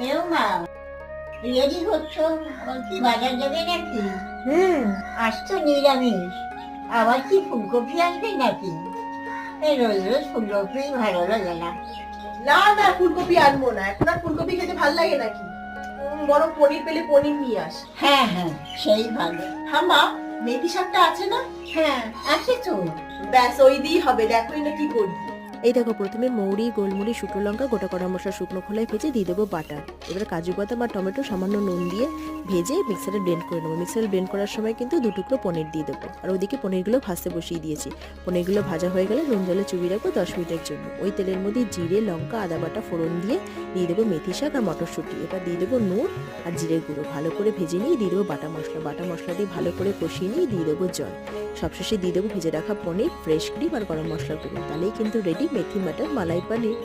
এও মা, রেডি হচ্ছ? আবার কি বাজার যাবে নাকি? আজ তো নিরামিষ, আবার কি ফুলকপি আসবে নাকি? এই রোজ রোজ ফুলকপি ভালো লাগে না। না না, ফুলকপি আনবো না, এখন আর ফুলকপি খেতে ভাল লাগে নাকি? বরং পনির পেলে পনির নিয়ে আস। হ্যাঁ হ্যাঁ, সেই ভালো। হ্যাঁ মা, মেথি শাকটা আছে না? হ্যাঁ আছে তো। ব্যাস ওই দিয়ে হবে, দেখোই না কি করি। এই দেখো, প্রথমে মৌরি, গোলমরিচ, শুকনো লঙ্কা, গোটা গরম মশলা শুকনো খোলায় ভেজে দিয়ে দেবো বাটার। এবার কাজু বাদাম আর টমেটো সামান্য নুন দিয়ে ভেজে মিক্সারে ব্লেন্ড করে নেবো। মিক্সারে ব্লেন্ড করার সময় কিন্তু 2 টুকরো পনির দিয়ে দেবো। আর ওইদিকে পনিরগুলো ভাজতে বসিয়ে দিয়েছি। পনিরগুলো ভাজা হয়ে গেলে নুন জলে চুবিয়ে রাখবো 10 মিনিটের জন্য। ওই তেলের মধ্যে জিরে, লঙ্কা, আদা বাটা ফোড়ন দিয়ে দেবো মেথি শাক আর মটরশুঁটি। এবার দিয়ে দেবো নুন আর জিরের গুঁড়ো, ভালো করে ভেজে নিয়ে দিয়ে দেবো বাটা মশলা। বাটা মশলা দিয়ে ভালো করে কষিয়ে নিয়ে দিয়ে দেবো জল। সবশেষে দিয়ে দেবো ভেজে রাখা পনির, ফ্রেশ ক্রিম আর গরম মশলা গুঁড়ো। তাহলেই কিন্তু রেডি মেথি মাটন মালাই পনির।